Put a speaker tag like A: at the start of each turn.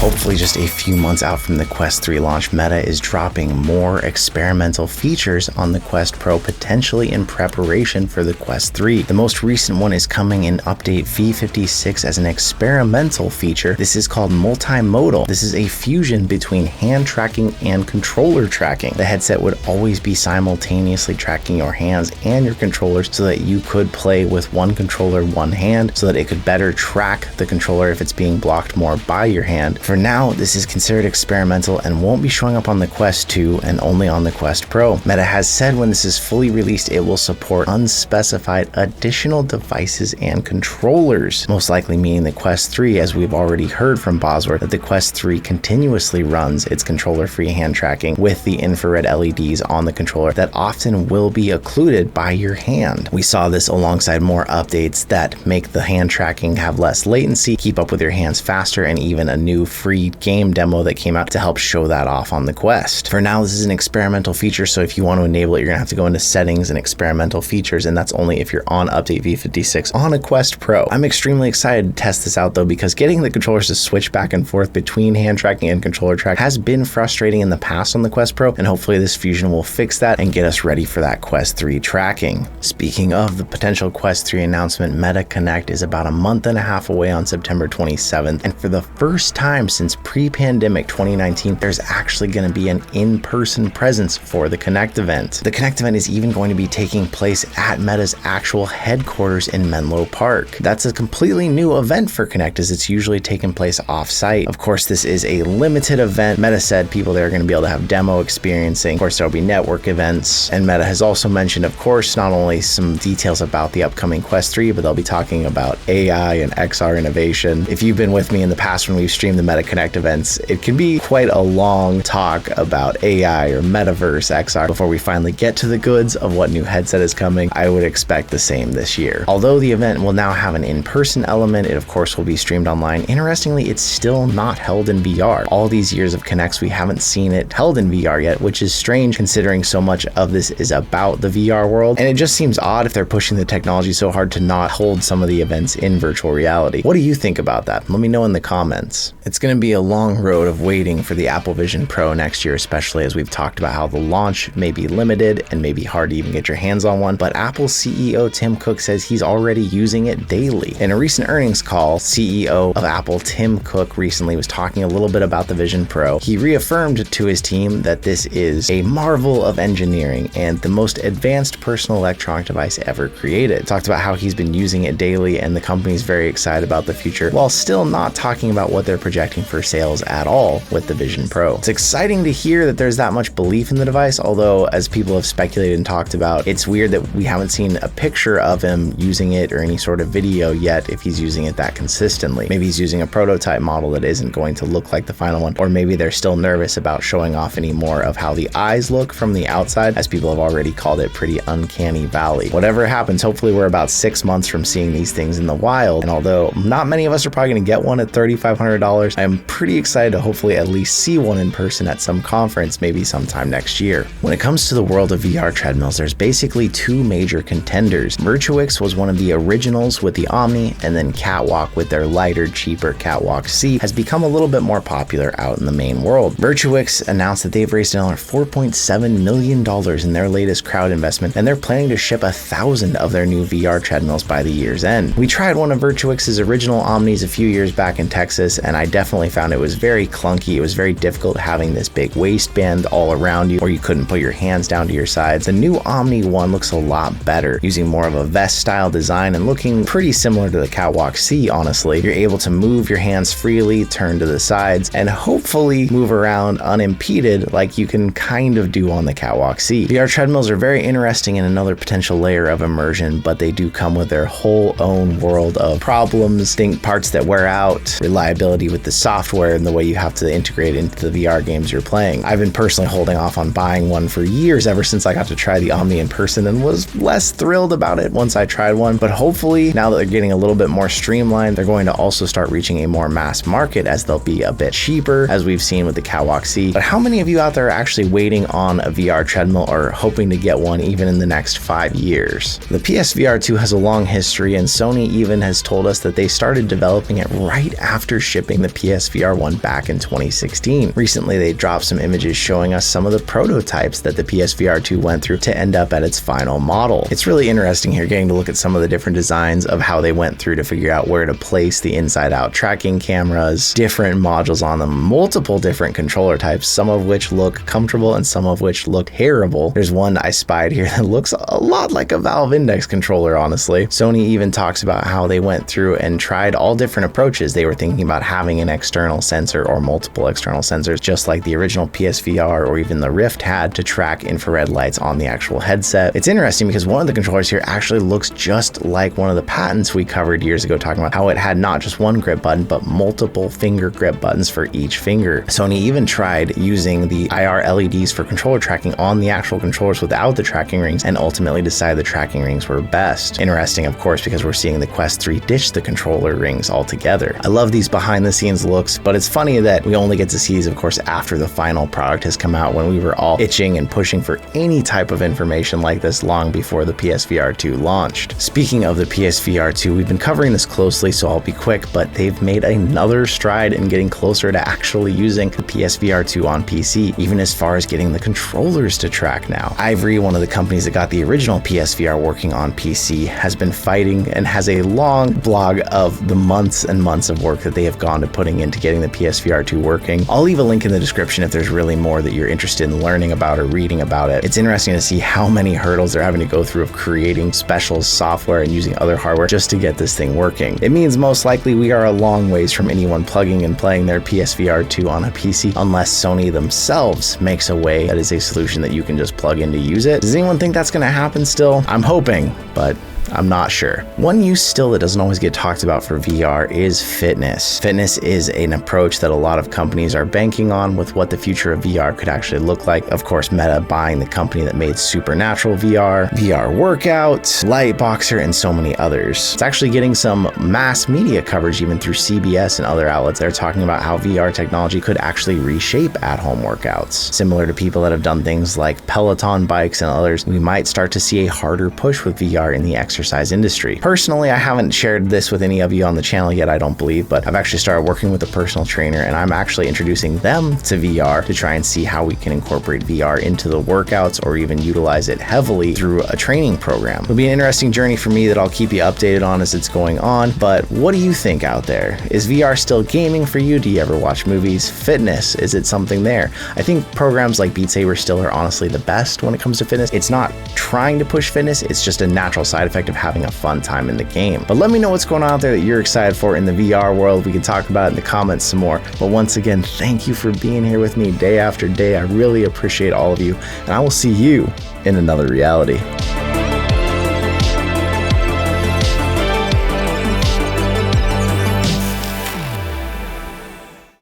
A: Hopefully just a few months out from the Quest 3 launch, Meta is dropping more experimental features on the Quest Pro, potentially in preparation for the Quest 3. The most recent one is coming in update V56 as an experimental feature. This is called multimodal. This is a fusion between hand tracking and controller tracking. The headset would always be simultaneously tracking your hands and your controllers so that you could play with one controller, one hand, so that it could better track the controller if it's being blocked more by your hand. For now, this is considered experimental and won't be showing up on the Quest 2 and only on the Quest Pro. Meta has said when this is fully released, it will support unspecified additional devices and controllers, most likely meaning the Quest 3, as we've already heard from Bosworth, that the Quest 3 continuously runs its controller-free hand tracking with the infrared LEDs on the controller that often will be occluded by your hand. We saw this alongside more updates that make the hand tracking have less latency, keep up with your hands faster, and even a new free game demo that came out to help show that off on the Quest. For now, this is an experimental feature, so if you want to enable it, you're gonna have to go into settings and experimental features, and that's only if you're on update V56 on a Quest Pro. I'm extremely excited to test this out though, because getting the controllers to switch back and forth between hand tracking and controller track has been frustrating in the past on the Quest Pro, and hopefully this fusion will fix that and get us ready for that Quest 3 tracking. Speaking of the potential Quest 3 announcement, Meta Connect is about a month and a half away on September 27th, and for the first time since pre-pandemic 2019, there's actually going to be an in-person presence for the Connect event. The Connect event is even going to be taking place at Meta's actual headquarters in Menlo Park. That's a completely new event for Connect, as it's usually taken place off-site. Of course, this is a limited event. Meta said people there are going to be able to have demo experiencing. Of course, there'll be network events, and Meta has also mentioned, of course, not only some details about the upcoming Quest 3, but they'll be talking about AI and XR innovation. If you've been with me in the past when we've streamed the Meta Connect events, it can be quite a long talk about AI or metaverse XR before we finally get to the goods of what new headset is coming. I would expect the same this year. Although the event will now have an in-person element, it of course will be streamed online. Interestingly, it's still not held in VR. All these years of Connects, we haven't seen it held in VR yet, which is strange considering so much of this is about the VR world. And it just seems odd if they're pushing the technology so hard to not hold some of the events in virtual reality. What do you think about that? Let me know in the comments. It's going to be a long road of waiting for the Apple Vision Pro next year, especially as we've talked about how the launch may be limited and may be hard to even get your hands on one, but Apple CEO Tim Cook says he's already using it daily. In a recent earnings call, CEO of Apple Tim Cook recently was talking a little bit about the Vision Pro. He reaffirmed to his team that this is a marvel of engineering and the most advanced personal electronic device ever created. Talked about how he's been using it daily and the company's very excited about the future, while still not talking about what they're projecting for sales at all with the Vision Pro. It's exciting to hear that there's that much belief in the device, although as people have speculated and talked about, it's weird that we haven't seen a picture of him using it or any sort of video yet if he's using it that consistently. Maybe he's using a prototype model that isn't going to look like the final one, or maybe they're still nervous about showing off any more of how the eyes look from the outside, as people have already called it pretty uncanny valley. Whatever happens, hopefully we're about 6 months from seeing these things in the wild, and although not many of us are probably going to get one at $3,500, I'm pretty excited to hopefully at least see one in person at some conference, maybe sometime next year. When it comes to the world of VR treadmills, there's basically two major contenders. Virtuix was one of the originals with the Omni, and then Catwalk with their lighter, cheaper Catwalk C has become a little bit more popular out in the main world. Virtuix announced that they've raised another $4.7 million in their latest crowd investment, and they're planning to ship 1,000 of their new VR treadmills by the year's end. We tried one of Virtuix's original Omnis a few years back in Texas, and I definitely found it was very clunky. It was very difficult having this big waistband all around you, or you couldn't put your hands down to your sides. The new Omni one looks a lot better, using more of a vest style design and looking pretty similar to the Catwalk C, honestly. You're able to move your hands freely, turn to the sides, and hopefully move around unimpeded like you can kind of do on the Catwalk C. VR treadmills are very interesting in another potential layer of immersion, but they do come with their whole own world of problems, think parts that wear out, reliability with the software, and the way you have to integrate into the VR games you're playing. I've been personally holding off on buying one for years, ever since I got to try the Omni in person, and was less thrilled about it once I tried one. But hopefully, now that they're getting a little bit more streamlined, they're going to also start reaching a more mass market, as they'll be a bit cheaper, as we've seen with the Catwalk C. But how many of you out there are actually waiting on a VR treadmill or hoping to get one even in the next 5 years? The PSVR 2 has a long history, and Sony even has told us that they started developing it right after shipping the PSVR 1 back in 2016. Recently, they dropped some images showing us some of the prototypes that the PSVR 2 went through to end up at its final model. It's really interesting here getting to look at some of the different designs of how they went through to figure out where to place the inside-out tracking cameras, different modules on them, multiple different controller types, some of which look comfortable and some of which look terrible. There's one I spied here that looks a lot like a Valve Index controller, honestly. Sony even talks about how they went through and tried all different approaches. They were thinking about having an external sensor or multiple external sensors, just like the original PSVR or even the Rift had, to track infrared lights on the actual headset. It's interesting because one of the controllers here actually looks just like one of the patents we covered years ago, talking about how it had not just one grip button, but multiple finger grip buttons for each finger. Sony even tried using the IR LEDs for controller tracking on the actual controllers without the tracking rings, and ultimately decided the tracking rings were best. Interesting, of course, because we're seeing the Quest 3 ditch the controller rings altogether. I love these behind the scenes looks, but it's funny that we only get to see these, of course, after the final product has come out, when we were all itching and pushing for any type of information like this long before the PSVR 2 launched. Speaking of the PSVR 2, we've been covering this closely, so I'll be quick, but they've made another stride in getting closer to actually using the PSVR 2 on PC, even as far as getting the controllers to track now. Ivory, one of the companies that got the original PSVR working on PC, has been fighting and has a long blog of the months and months of work that they have gone to putting into getting the PSVR 2 working. I'll leave a link in the description if there's really more that you're interested in learning about or reading about it. It's interesting to see how many hurdles they're having to go through of creating special software and using other hardware just to get this thing working. It means most likely we are a long ways from anyone plugging and playing their PSVR 2 on a PC, unless Sony themselves makes a way that is a solution that you can just plug in to use it. Does anyone think that's going to happen still? I'm hoping, but I'm not sure. One use still that doesn't always get talked about for VR is fitness. Fitness is an approach that a lot of companies are banking on with what the future of VR could actually look like. Of course, Meta buying the company that made Supernatural VR, VR Workout, Lightboxer, and so many others. It's actually getting some mass media coverage even through CBS and other outlets. They're talking about how VR technology could actually reshape at-home workouts. Similar to people that have done things like Peloton bikes and others, we might start to see a harder push with VR in the exercise industry. Personally, I haven't shared this with any of you on the channel yet, I don't believe, but I've actually started working with a personal trainer, and I'm actually introducing them to VR to try and see how we can incorporate VR into the workouts or even utilize it heavily through a training program. It'll be an interesting journey for me that I'll keep you updated on as it's going on, but what do you think out there? Is VR still gaming for you? Do you ever watch movies? Fitness, is it something there? I think programs like Beat Saber still are honestly the best when it comes to fitness. It's not trying to push fitness, it's just a natural side effect of having a fun time in the game. But let me know what's going on out there that you're excited for in the VR world. We can talk about it in the comments some more. But once again, thank you for being here with me day after day. I really appreciate all of you, and I will see you in another reality.